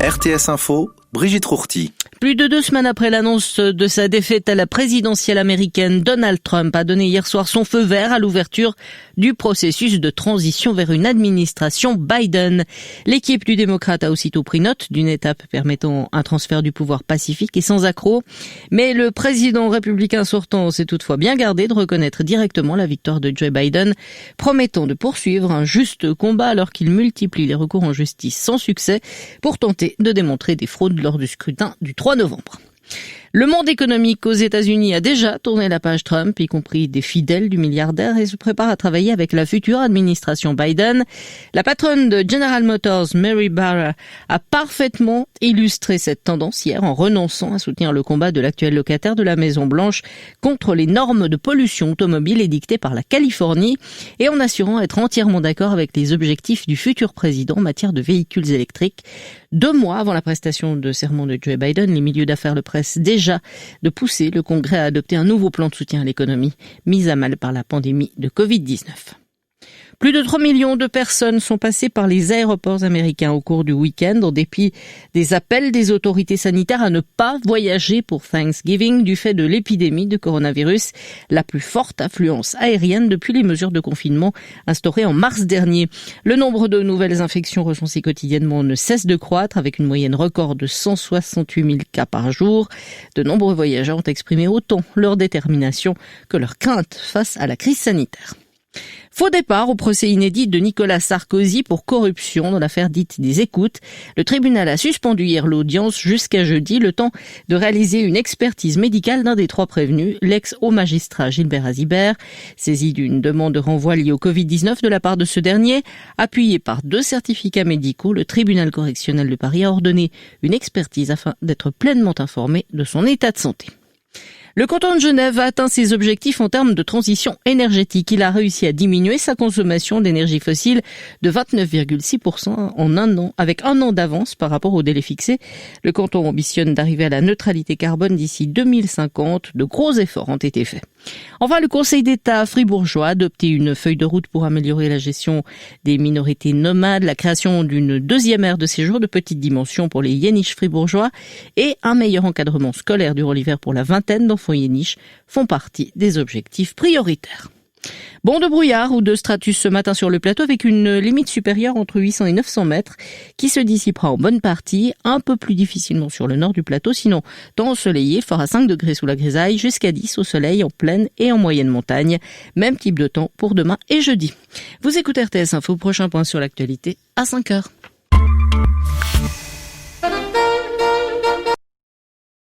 RTS Info, Brigitte Rourty. Plus de 2 semaines après l'annonce de sa défaite à la présidentielle américaine, Donald Trump a donné hier soir son feu vert à l'ouverture du processus de transition vers une administration Biden. L'équipe du démocrate a aussitôt pris note d'une étape permettant un transfert du pouvoir pacifique et sans accroc. Mais le président républicain sortant s'est toutefois bien gardé de reconnaître directement la victoire de Joe Biden, promettant de poursuivre un juste combat alors qu'il multiplie les recours en justice sans succès pour tenter de démontrer des fraudes lors du scrutin du 3 novembre. Le monde économique aux États-Unis a déjà tourné la page Trump, y compris des fidèles du milliardaire, et se prépare à travailler avec la future administration Biden. La patronne de General Motors, Mary Barra, a parfaitement illustré cette tendance hier en renonçant à soutenir le combat de l'actuel locataire de la Maison-Blanche contre les normes de pollution automobile édictées par la Californie et en assurant être entièrement d'accord avec les objectifs du futur président en matière de véhicules électriques. 2 mois avant la prestation de serment de Joe Biden, les milieux d'affaires le pressent déjà de pousser le Congrès à adopter un nouveau plan de soutien à l'économie, mise à mal par la pandémie de Covid-19. Plus de 3 millions de personnes sont passées par les aéroports américains au cours du week-end, en dépit des appels des autorités sanitaires à ne pas voyager pour Thanksgiving du fait de l'épidémie de coronavirus, la plus forte affluence aérienne depuis les mesures de confinement instaurées en mars dernier. Le nombre de nouvelles infections recensées quotidiennement ne cesse de croître, avec une moyenne record de 168 000 cas par jour. De nombreux voyageurs ont exprimé autant leur détermination que leur crainte face à la crise sanitaire. Faux départ au procès inédit de Nicolas Sarkozy pour corruption dans l'affaire dite des écoutes. Le tribunal a suspendu hier l'audience jusqu'à jeudi, le temps de réaliser une expertise médicale d'un des 3 prévenus, l'ex-haut magistrat Gilbert Azibert. Saisi d'une demande de renvoi liée au Covid-19 de la part de ce dernier, appuyé par 2 certificats médicaux, le tribunal correctionnel de Paris a ordonné une expertise afin d'être pleinement informé de son état de santé. Le canton de Genève a atteint ses objectifs en termes de transition énergétique. Il a réussi à diminuer sa consommation d'énergie fossile de 29,6% en un an, avec 1 an d'avance par rapport au délai fixé. Le canton ambitionne d'arriver à la neutralité carbone d'ici 2050. De gros efforts ont été faits. Enfin, le Conseil d'État fribourgeois a adopté une feuille de route pour améliorer la gestion des minorités nomades, la création d'une 2e aire de séjour de petite dimension pour les Yéniches fribourgeois et un meilleur encadrement scolaire durant l'hiver pour la vingtaine d'enfants Yéniches font partie des objectifs prioritaires. Bon de brouillard ou de stratus ce matin sur le plateau avec une limite supérieure entre 800 et 900 mètres qui se dissipera en bonne partie, un peu plus difficilement sur le nord du plateau, sinon temps ensoleillé, fort à 5 degrés sous la grisaille, jusqu'à 10 au soleil en plaine et en moyenne montagne. Même type de temps pour demain et jeudi. Vous écoutez RTS Info, prochain point sur l'actualité à 5 heures.